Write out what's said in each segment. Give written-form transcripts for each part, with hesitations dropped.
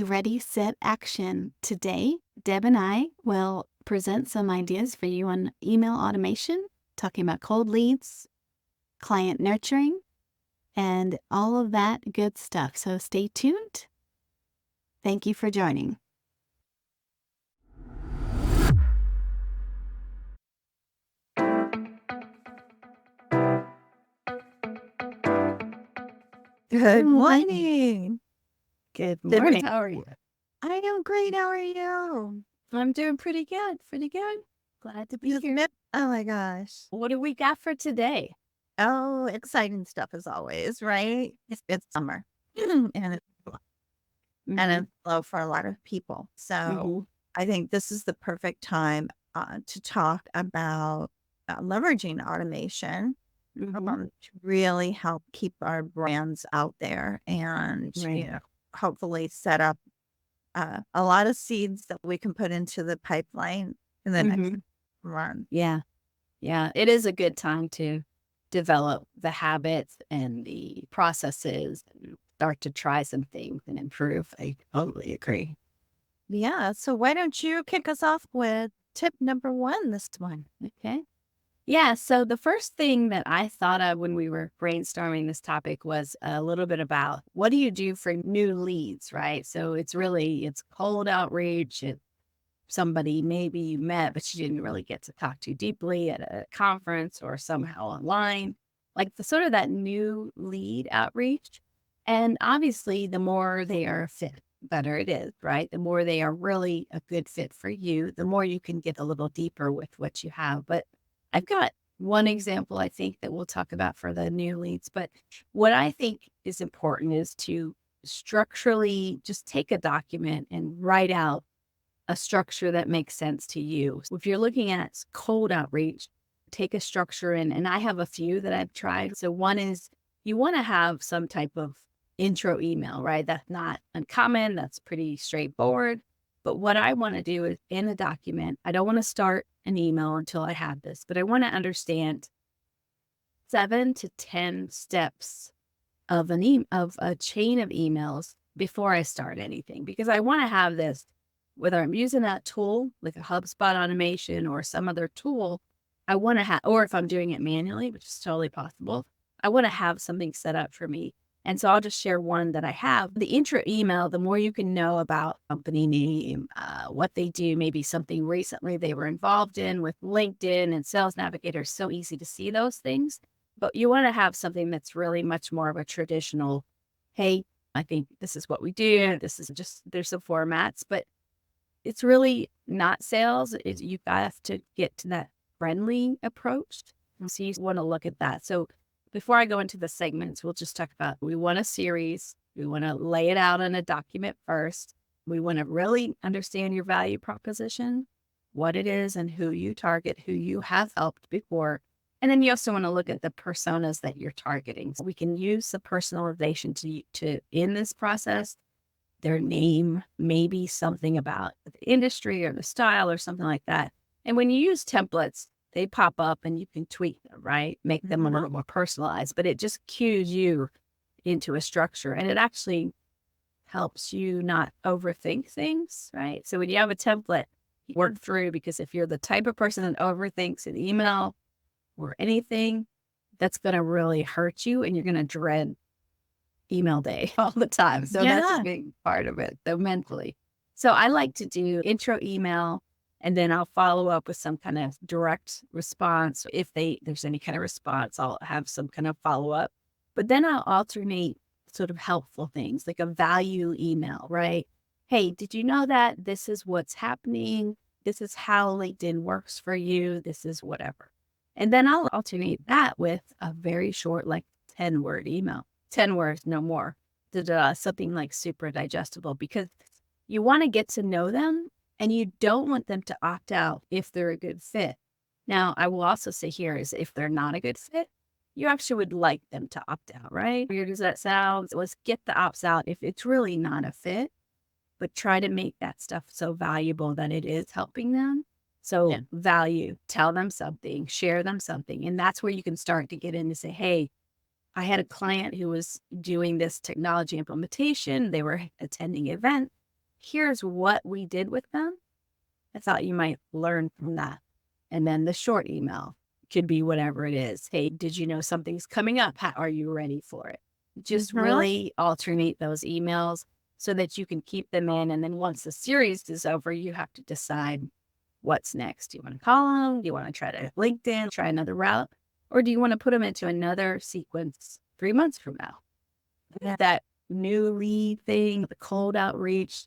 ready, set, action. Today, Deb and I will present some ideas for you on email automation, talking about cold leads, client nurturing, and all of that good stuff. So stay tuned. Thank you for joining. Good morning. Good Deb, morning. how are you? I am great. How are you? I'm doing pretty good. Glad to be here. Oh my gosh. What do we got for today? Oh, exciting stuff as always, right? It's summer and it's slow for a lot of people. So I think this is the perfect time to talk about leveraging automation to really help keep our brands out there and hopefully set up a lot of seeds that we can put into the pipeline in the next run. Yeah. It is a good time to develop the habits and the processes and start to try some things and improve. I totally agree. Yeah. So why don't you kick us off with tip number 1 this one? Okay. Yeah. So the first thing that I thought of when we were brainstorming this topic was a little bit about what do you do for new leads, right? So it's cold outreach. It's somebody maybe you met, but you didn't really get to talk to deeply at a conference or somehow online, like the sort of that new lead outreach. And obviously, the more they are a fit, better it is, right? The more they are really a good fit for you, the more you can get a little deeper with what you have. But I've got one example I think that we'll talk about for the new leads. But what I think is important is to structurally just take a document and write out a structure that makes sense to you. If you're looking at cold outreach, take a structure and I have a few that I've tried. So one is you want to have some type of intro email, right? That's not uncommon. That's pretty straightforward. But what I want to do is in a document, I don't want to start an email until I have this, but I want to understand 7 to 10 steps of of a chain of emails before I start anything, because I want to have this, whether I'm using that tool, like a HubSpot automation or some other tool, I want to have, or if I'm doing it manually, which is totally possible, I want to have something set up for me. And so I'll just share one that I have. The intro email, the more you can know about company name, what they do, maybe something recently they were involved in with LinkedIn and Sales Navigator, so easy to see those things. But you want to have something that's really much more of a traditional, hey, I think this is what we do. This is just, there's some formats, but it's really not sales. You have to get to that friendly approach. So you want to look at that. So before I go into the segments, we'll just talk about, we want a series. We want to lay it out in a document first. We want to really understand your value proposition, what it is and who you target, who you have helped before. And then you also want to look at the personas that you're targeting. So we can use the personalization to in this process, their name, maybe something about the industry or the style or something like that. And when you use templates, they pop up and you can tweak them, right? Make them a little more personalized, but it just cues you into a structure and it actually helps you not overthink things, right? So when you have a template, work through, because if you're the type of person that overthinks an email or anything, that's going to really hurt you and you're going to dread email day all the time. So that's a big part of it, though, mentally. So I like to do intro email and then I'll follow up with some kind of direct response. If there's any kind of response, I'll have some kind of follow up. But then I'll alternate sort of helpful things like a value email, right? Hey, did you know that this is what's happening? This is how LinkedIn works for you. This is whatever. And then I'll alternate that with a very short, like 10-word email. 10 words, no more. Something like super digestible, because you want to get to know them and you don't want them to opt out if they're a good fit. Now, I will also say here is if they're not a good fit, you actually would like them to opt out, right? Weird as that sounds, let's get the opts out if it's really not a fit, but try to make that stuff so valuable that it is helping them. So value, tell them something, share them something. And that's where you can start to get in to say, hey, I had a client who was doing this technology implementation. They were attending an event here's what we did with them. I thought you might learn from that. And then the short email could be whatever it is. Hey, did you know something's coming up? How, are you ready for it? Just Mhm. really alternate those emails so that you can keep them in. And then once the series is over, you have to decide what's next. Do you want to call them? Do you want to try to LinkedIn, try another route? Or do you want to put them into another sequence 3 months from now? Yeah. That new lead thing, the cold outreach,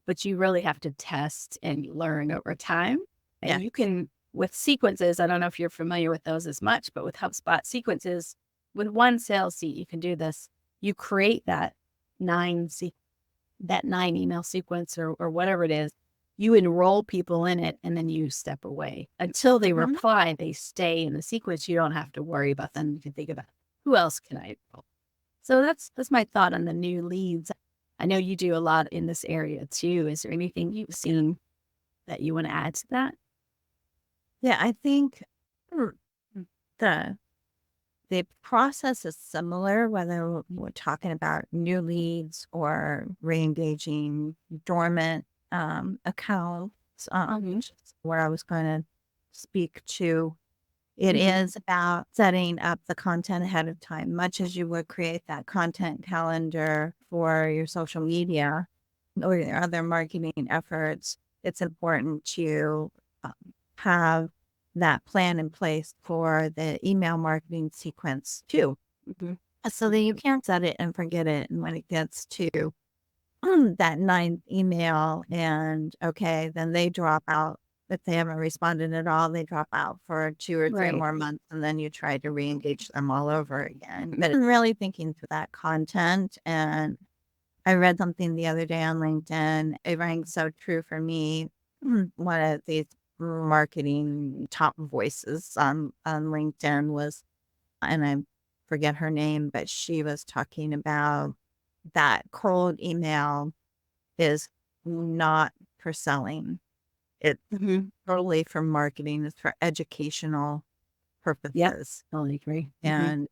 but you really have to test and learn over time. Yeah. And you can, with sequences, I don't know if you're familiar with those as much, but with HubSpot sequences, with one sales seat, you can do this. You create that that 9 email sequence or whatever it is. You enroll people in it and then you step away until they Mhm. reply. They stay in the sequence. You don't have to worry about them. You can think about who else can I enroll. So that's my thought on the new leads. I know you do a lot in this area too. Is there anything you've seen that you want to add to that? Yeah, I think Mm. Mm. the the process is similar, whether we're talking about new leads or re-engaging dormant accounts, Mhm. which is where I was going to speak to. It Mhm. is about setting up the content ahead of time, much as you would create that content calendar for your social media or your other marketing efforts. It's important to um, have that plan in place for the email marketing sequence too, Mhm. so that you can't set it and forget it. And when it gets to that ninth email and okay, then they drop out. If they haven't responded at all, they drop out for 2 or 3 Right. more months, and then you try to re-engage them all over again. But I'm really thinking through that content. And I read something the other day on LinkedIn. It rang so true for me. One of these marketing top voices on LinkedIn was, and I forget her name, but she was talking about that cold email is not for selling. It's Mhm. totally for marketing. It's for educational Yep. purposes. Totally agree. Mhm. And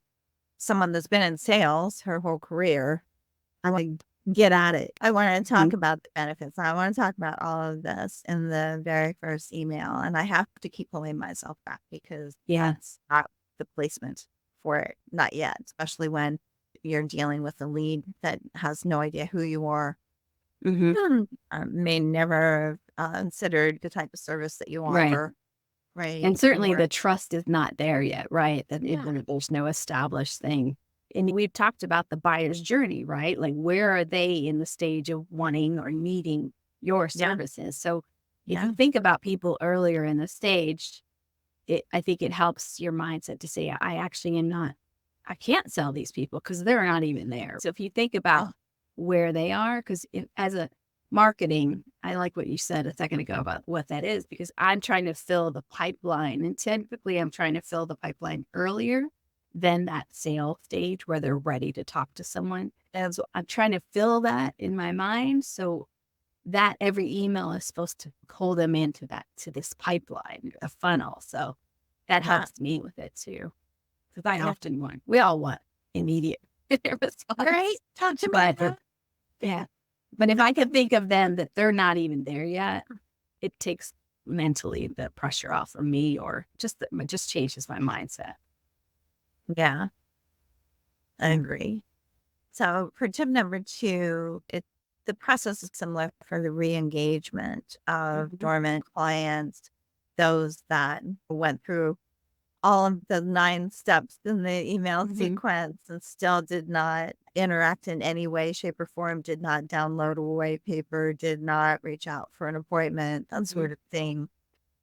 someone that's been in sales her whole career, I like get at it. I want to talk Mhm. about the benefits. I want to talk about all of this in the very first email. And I have to keep pulling myself back because Yeah. that's not the placement for it. Not yet, especially when you're dealing with a lead that has no idea who you are. Mhm. May never considered the type of service that you Right. offer, right? And certainly Or the trust is not there yet, right? yeah, There's no established thing. And we've talked about the buyer's journey, right? Like where are they in the stage of wanting or needing your yeah, services? So if you yeah. think about people earlier in the stage, I think it helps your mindset to say, I actually am not, I can't sell these people because they're not even there. So if you think about Oh, where they are, because as a marketing, I like what you said a second ago about what that is, because I'm trying to fill the pipeline. And typically I'm trying to fill the pipeline earlier than that sale stage where they're ready to talk to someone. And so I'm trying to fill that in my mind. So that every email is supposed to pull them into to this pipeline, a funnel. So that yeah, helps me with it too. Because I yeah. often we all want immediate Right? response. Talk to me But about yeah, but if I can think of them that they're not even there yet, it takes mentally the pressure off of me or it just changes my mindset. yeah, I Yeah. agree. So for tip number two, the process is similar for the re-engagement of Mhm. dormant clients, those that went through all of the 9 steps in the email Mhm. sequence and still did not interact in any way, shape, or form, did not download a white paper, did not reach out for an appointment, that Mhm. sort of thing.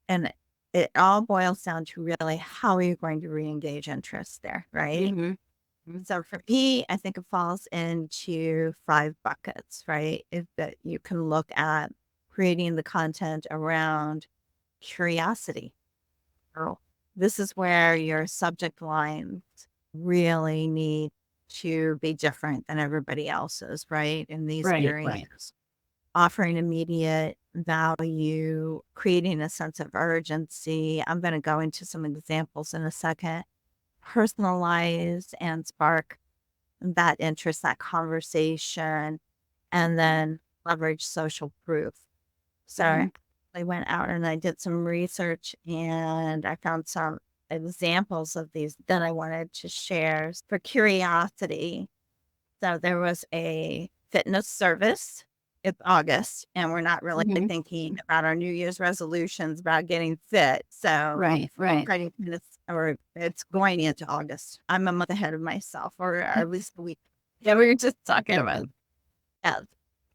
And it all boils down to really how are you going to re-engage interest there, right? Mhm. Mhm. So for me, I think it falls into 5 buckets, right? Is that you can look at creating the content around curiosity. Oh, this is where your subject lines really need to be different than everybody else's, right? In these Right. Right. areas, offering immediate value, creating a sense of urgency. I'm going to go into some examples in a second. Personalize and spark that interest, that conversation. And then leverage social proof. So Hmm. I went out and I did some research and I found some examples of these that I wanted to share for curiosity. So there was a fitness service. It's August, and we're not really Hmm. thinking about our New Year's resolutions about getting fit. So Right, right. already or it's going into August. I'm a month ahead of myself, or at least a week. Yeah, we were just talking about. Yes.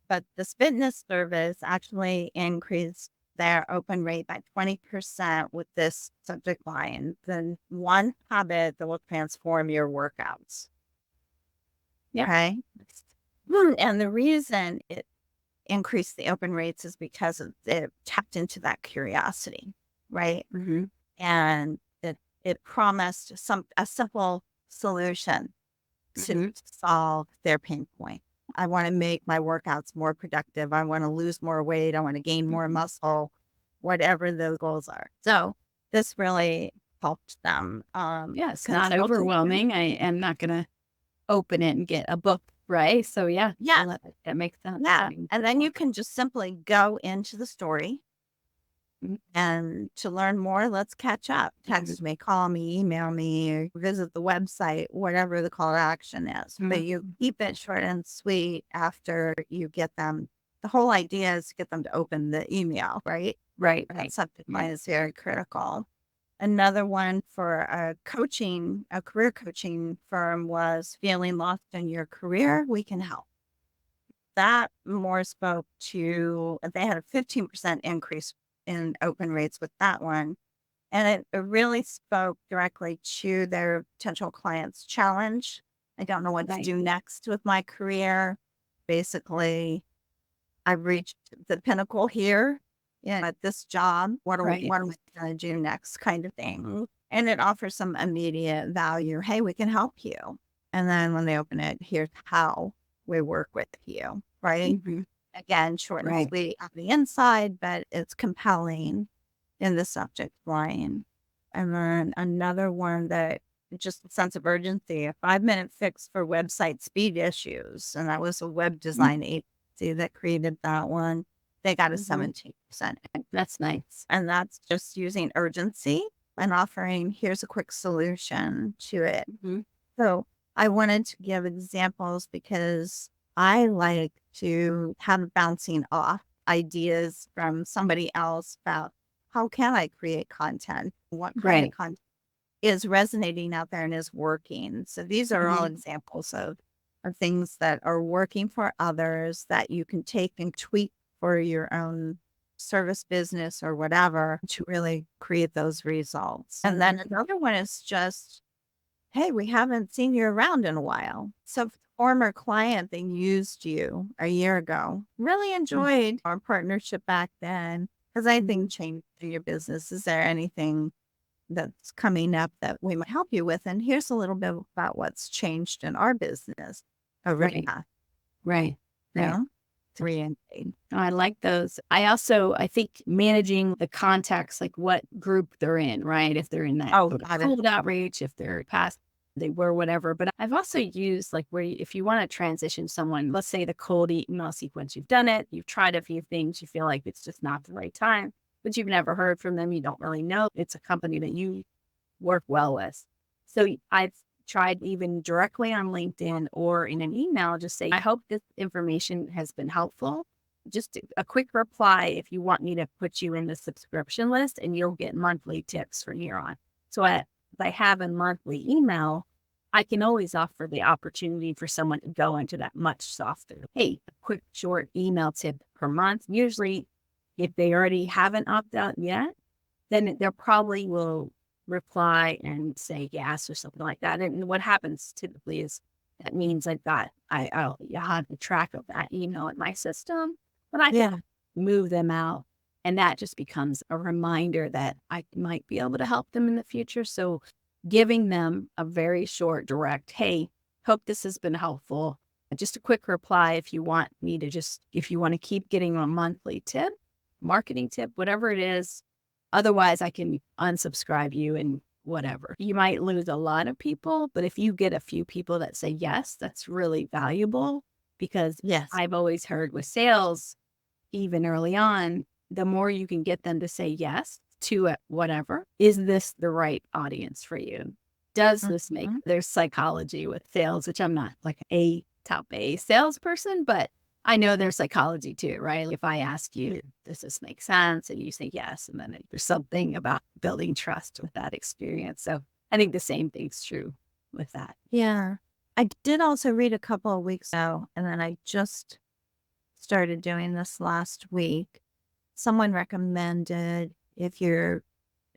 But this fitness service actually increased their open rate by 20% with this subject line. Then one habit that will transform your workouts. Yep. Okay. And the reason it increased the open rates is because it tapped into that curiosity, right? Hmm. And it promised a simple solution to Hmm. solve their pain point. I want to make my workouts more productive. I want to lose more weight. I want to gain more muscle, whatever those goals are. So this really helped them. Yeah, it's not Consulting. overwhelming. I am not going to open it and get a book, right? So yeah, Yeah. that makes sense. I Yeah. mean, And then you can just simply go into the story. mhm, And to learn more, let's catch up. mhm, Text me, call me, email me, or visit the website, whatever the call to action is. But mhm. you keep it short and sweet after you get them. The whole idea is to get them to open the email, right? Right, That right. subject Yeah. line is very critical. Another one for a career coaching firm was feeling lost in your career. We can help. That more spoke to, they had a 15% increase in open rates with that one. And it really spoke directly to their potential clients' challenge. I don't know what to Right, do next with my career. Basically, I've reached the pinnacle here at this job. right. What am I going to do next, kind of thing. And it offers some immediate value. Hey, we can help you. And then when they open it, here's how we work with you, right? Hmm. Again, short and Right. sweet on the inside, but it's compelling in the subject line. And then another one that just a sense of urgency, a 5-minute fix for website speed issues. And that was a web design agency that created that one. They got a Hmm. 17%. That's nice. And that's just using urgency and offering, here's a quick solution to it. Hmm. So I wanted to give examples because I like to have bouncing off ideas from somebody else about how can I create content? What kind of Right. content is resonating out there and is working? So these are all Hmm. examples of things that are working for others that you can take and tweak for your own service business or whatever to really create those results. And then another one is just, hey, we haven't seen you around in a while. So, former client that used you a year ago really enjoyed our partnership back then. Has Hmm. anything changed in your business? Is there anything that's coming up that we might help you with? And here's a little bit about what's changed in our business over the Right, past, right, you right. know, 3 and 8. Oh, I like those. I think managing the contacts, like what group they're in, right? If they're in that Oh, sort of got it. cold outreach, if they're past, they were whatever. But I've also used like if you want to transition someone, let's say the cold email sequence, you've done it, you've tried a few things, you feel like it's just not the right time, but you've never heard from them. You don't really know. It's a company that you work well with. So I've tried even directly on LinkedIn or in an email, just say, I hope this information has been helpful. Just a quick reply if you want me to put you in the subscription list and you'll get monthly tips from here on. So if I have a monthly email, I can always offer the opportunity for someone to go into that much softer. Hey, a quick short email tip per month. Usually, if they already haven't opted out yet, then they probably will reply and say yes or something like that. And what happens typically is that means I'll have the track of that email in my system, but I can Yeah. move them out. And that just becomes a reminder that I might be able to help them in the future. So giving them a very short, direct, hey, hope this has been helpful. Just a quick reply if you want me to if you want to keep getting a monthly tip, marketing tip, whatever it is. Otherwise, I can unsubscribe you and whatever. You might lose a lot of people, but if you get a few people that say yes, that's really valuable. because Yes. I've always heard with sales, even early on, the more you can get them to say yes to it, whatever, is this the right audience for you? Does this make Mhm. there's psychology with sales, which I'm not like a top A salesperson, but I know there's psychology too, right? If I ask you, does this make sense? And you say yes, and then there's something about building trust with that experience. So I think the same thing's true with that. Yeah. I did also read a couple of weeks ago, and then I just started doing this last week. Someone recommended if you're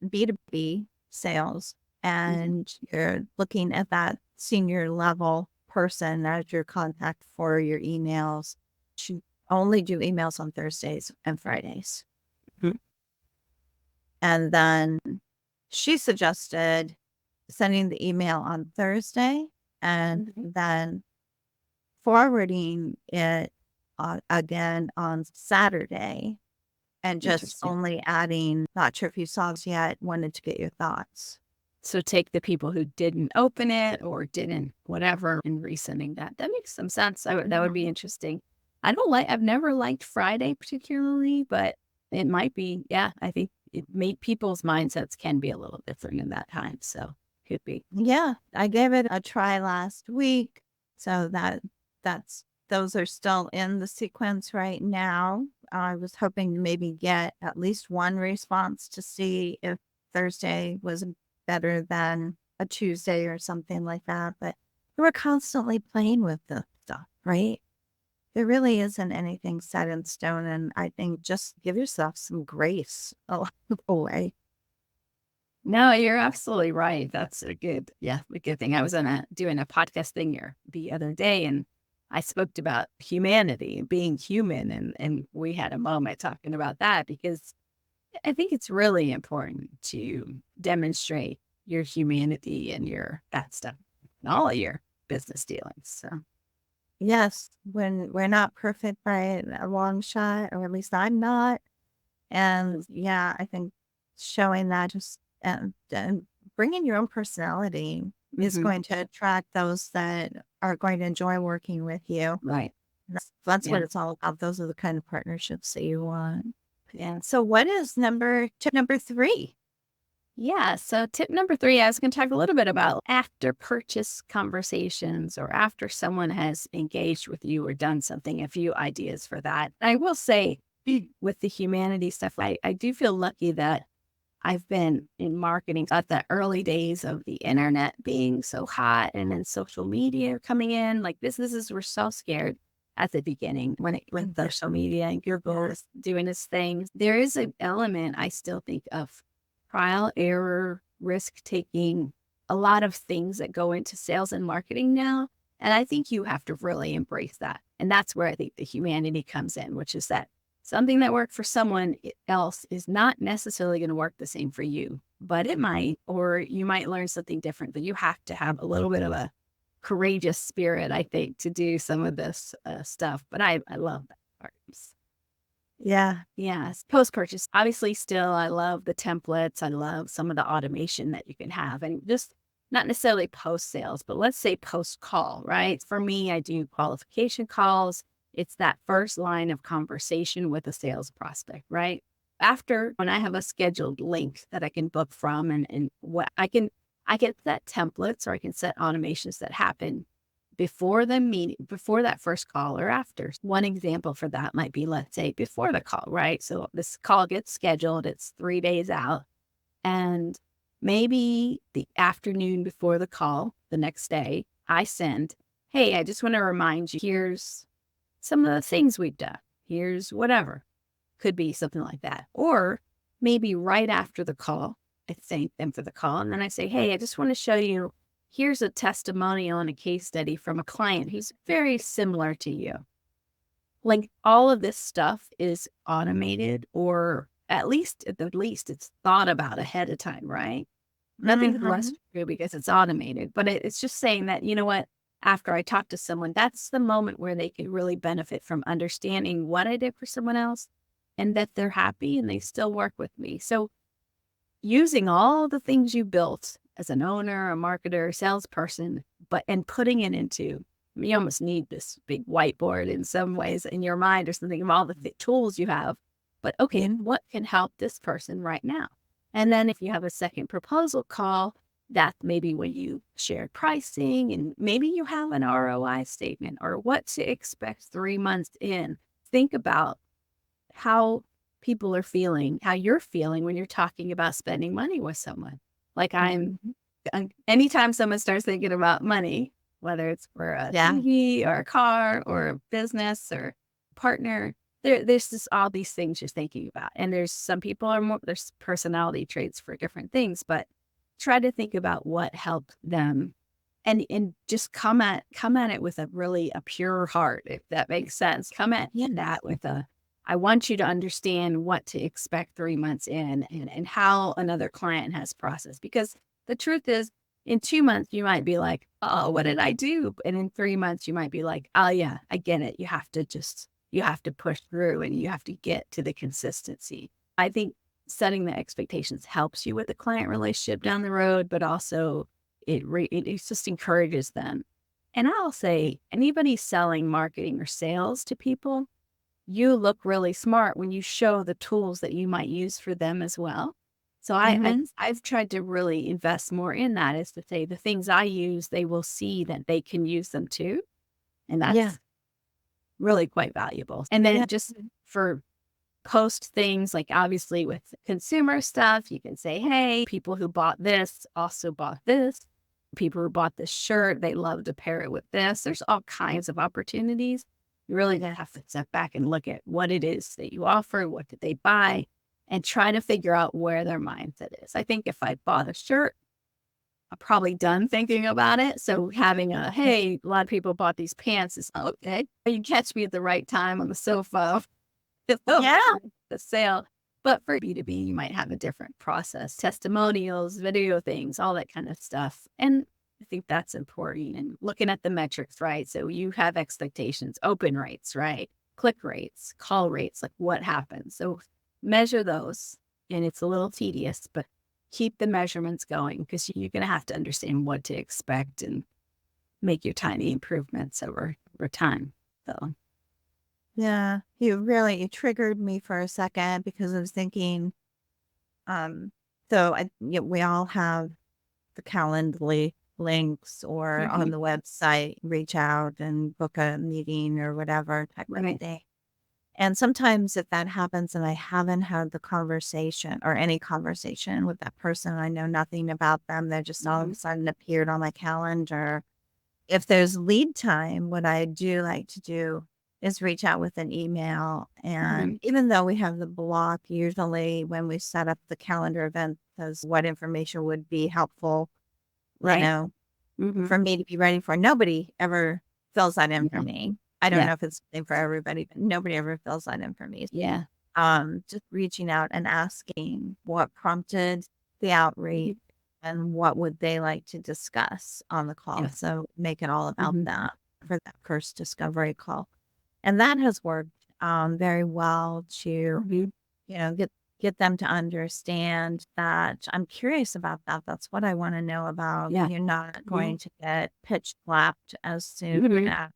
B2B sales Mhm. and you're looking at that senior level person as your contact for your emails, to only do emails on Thursdays and Fridays. Mhm. And then she suggested sending the email on Thursday and Mhm. then forwarding it again on Saturday and just Interesting. only adding, not sure if you saw this yet, wanted to get your thoughts. So take the people who didn't open it or didn't whatever and resending that. That makes some sense. That would be Mhm. interesting. I've never liked Friday particularly, but it might be, yeah, I think it made people's mindsets can be a little different in that time. So could be. Yeah, I gave it a try last week. So those are still in the sequence right now. I was hoping to maybe get at least one response to see if Thursday was better than a Tuesday or something like that. But we're constantly playing with the stuff, right? There really isn't anything set in stone. And I think just give yourself some grace along the way. No, you're absolutely right. That's a good thing. I was doing a podcast thing here the other day, and I spoke about humanity, being human, and we had a moment talking about that because I think it's really important to demonstrate your humanity and your that stuff in all of your business dealings. So Yes, when we're not perfect by a long shot, or at least I'm not. And yeah, I think showing that just and bringing your own personality is mhm, going to attract those that are going to enjoy working with you. right, That's what yeah, it's all about. Those are the kind of partnerships that you want. yeah. So, what is tip number 3? Yeah. So, tip number three, I was going to talk a little bit about after purchase conversations or after someone has engaged with you or done something, a few ideas for that. I will say, with the humanity stuff, I do feel lucky that I've been in marketing at the early days of the internet being so hot and then social media coming in. Like businesses were so scared at the beginning when social media and Google was doing its thing. There is an element I still think of trial, error, risk taking, a lot of things that go into sales and marketing now. And I think you have to really embrace that. And that's where I think the humanity comes in, which is that something that worked for someone else is not necessarily going to work the same for you, but it might, or you might learn something different. But you have to have a little bit of a courageous spirit, I think, to do some of this stuff. But I love that part. Yeah. Yes, post-purchase. Obviously, still, I love the templates. I love some of the automation that you can have, and just not necessarily post-sales, but let's say post-call, right? For me, I do qualification calls. It's that first line of conversation with a sales prospect, right? After when I have a scheduled link that I can book from, and what I get that templates or I can set automations that happen before the meeting, before that first call or after. One example for that might be, let's say, before the call, right? So this call gets scheduled, it's 3 days out, and maybe the afternoon before the call, the next day, I send, hey, I just want to remind you, here's some of the things we've done. Here's whatever. Could be something like that. Or maybe right after the call, I thank them for the call. And then I say, hey, I just want to show you here's a testimonial and a case study from a client who's very similar to you. Like all of this stuff is automated, or at the least it's thought about ahead of time, right? Nothing's less Hmm. true because it's automated, but it's just saying that, you know what? After I talk to someone, that's the moment where they could really benefit from understanding what I did for someone else and that they're happy and they still work with me. So using all the things you built as an owner, a marketer, salesperson, but and putting it into You almost need this big whiteboard in some ways in your mind or something of all the tools you have. But okay, and what can help this person right now? And then if you have a second proposal call, that maybe when you share pricing and maybe you have an ROI statement or what to expect 3 months in. Think about how people are feeling, how you're feeling when you're talking about spending money with someone. Like Mhm. anytime someone starts thinking about money, whether it's for a Yeah. TV or a car or a business or partner, there's just all these things you're thinking about. And there's some people are more, there's personality traits for different things, but try to think about what helped them and just come at it with a pure heart, if that makes sense. Come at Yeah. that with a I want you to understand what to expect 3 months in and how another client has processed. Because the truth is, in 2 months, you might be like, oh, what did I do? And in 3 months, you might be like, oh, yeah, I get it. You have to push through and you have to get to the consistency. I think setting the expectations helps you with the client relationship down the road, but also it just encourages them. And I'll say, anybody selling marketing or sales to people, you look really smart when you show the tools that you might use for them as well. So Mhm. I've tried to really invest more in that, is to say the things I use, they will see that they can use them too. And Yeah. that's really quite valuable. And then Yeah. just for post things like obviously with consumer stuff, you can say, hey, people who bought this also bought this. People who bought this shirt, they love to pair it with this. There's all kinds of opportunities. You really gonna have to step back and look at what it is that you offer, what did they buy, and try to figure out where their mindset is. I think if I bought a shirt, I'm probably done thinking about it. So having hey, a lot of people bought these pants is okay. You catch me at the right time on the sofa. Oh, Yeah. the sale. But for B2B, you might have a different process, testimonials, video things, all that kind of stuff. And I think that's important. And looking at the metrics, right? So you have expectations, open rates, right? Click rates, call rates, like what happens. So measure those. And it's a little tedious, but keep the measurements going because you're going to have to understand what to expect and make your tiny improvements over time. So, Yeah. You triggered me for a second because I was thinking, um, we all have the Calendly links or on mhm, the website, reach out and book a meeting or whatever type of right. thing. And sometimes if that happens and I haven't had the conversation or any conversation with that person, I know nothing about them, they just all of Mhm, a sudden appeared on my calendar. If there's lead time, what I do like to do is reach out with an email. And mhm, even though we have the block, usually when we set up the calendar event, says what information would be helpful, you right. know, Mhm. for me to be ready for. Nobody ever fills that in for Yeah. me. I don't Yeah. know if it's the same for everybody, but nobody ever fills that in for me. Yeah. Just reaching out and asking what prompted the outreach Mhm. and what would they like to discuss on the call. Yeah. So make it all about Mhm. that for that first discovery call. And that has worked very well to, Mhm. get them to understand that I'm curious about that. That's what I want to know about. Yeah. You're not Mhm. going to get pitch slapped Mhm.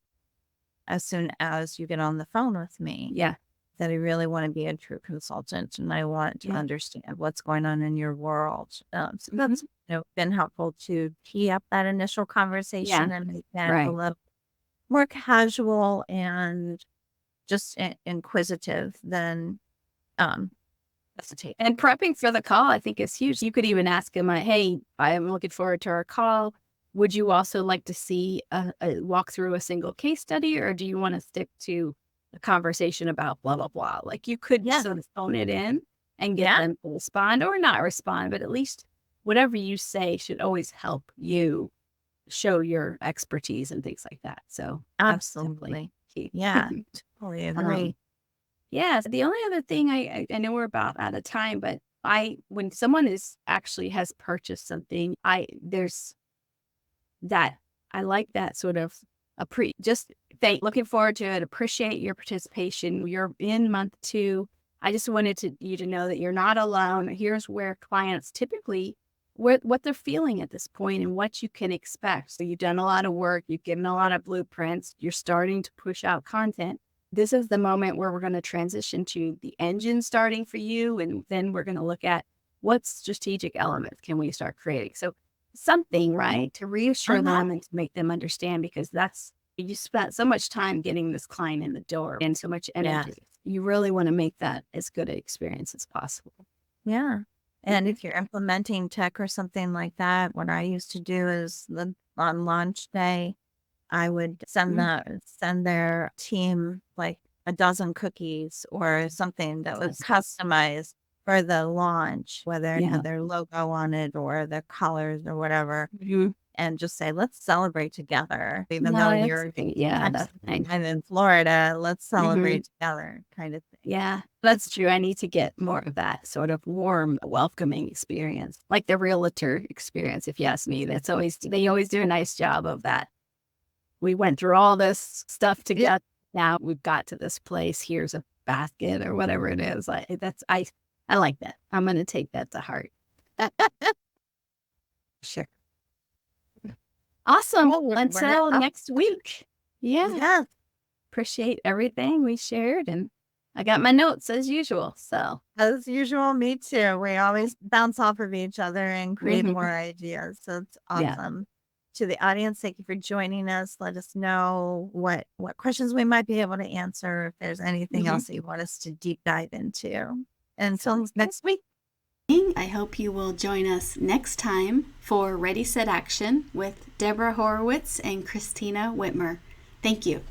as soon as you get on the phone with me, Yeah. that I really want to be a true consultant and I want to Yeah. understand what's going on in your world. So Mhm. that's been helpful to tee up that initial Yeah. conversation and make that a Right. little more casual and just inquisitive than um hesitate. And prepping for the call, I think, is huge. You could even ask him, "Hey, I am looking forward to our call. Would you also like to see a walk through a single case study, or do you want to stick to a conversation about blah blah blah?" Like you could Yeah. sort of phone it in and get Yeah. them to respond or not respond, but at least whatever you say should always help you show your expertise and things like that. So that's definitely Absolutely. key. Yeah. Totally Um, agree. yes. The only other thing I know we're about out of time, but when someone is actually has purchased something, there's that I like that sort of just looking forward to it, appreciate your participation. You're in month 2. I just wanted you to know that you're not alone. Here's where clients typically what they're feeling at this point and what you can expect. So you've done a lot of work, you've given a lot of blueprints, you're starting to push out content. This is the moment where we're going to transition to the engine starting for you. And then we're going to look at what strategic elements can we start creating. So something, right, to reassure Uh-huh. them and to make them understand, because you spent so much time getting this client in the door and so much Yeah. energy. You really want to make that as good an experience as possible. Yeah. And if you're implementing tech or something like that, what I used to do is on launch day, I would Mhm. send their team like a dozen cookies or something that was Yes. customized for the launch, whether it Yeah. had their logo on it or their colors or whatever, Mhm. and just say, let's celebrate together. Even though No, that's you're great. Yeah, Texas that's nice. and in Florida, let's Mhm. celebrate together kind of thing. Yeah, that's true. I need to get more of that sort of warm, welcoming experience, like the realtor experience, if you ask me. They always do a nice job of that. We went through all this stuff Yeah. together. Now we've got to this place. Here's a basket or whatever it is. I like that. I'm going to take that to heart. Sure. Awesome. Well, we're Until up. next week. Yeah. Yes. Appreciate everything we shared. And I got my notes as usual. So, As usual, me too. We always bounce off of each other and create more mhm. ideas. So it's Yeah. awesome. To the audience, thank you for joining us. Let us know what questions we might be able to answer. If there's anything Mhm. else that you want us to deep dive into. Until Sounds good. next week. I hope you will join us next time for Ready Set Action with Deborah Horowitz and Christina Whitmer. Thank you.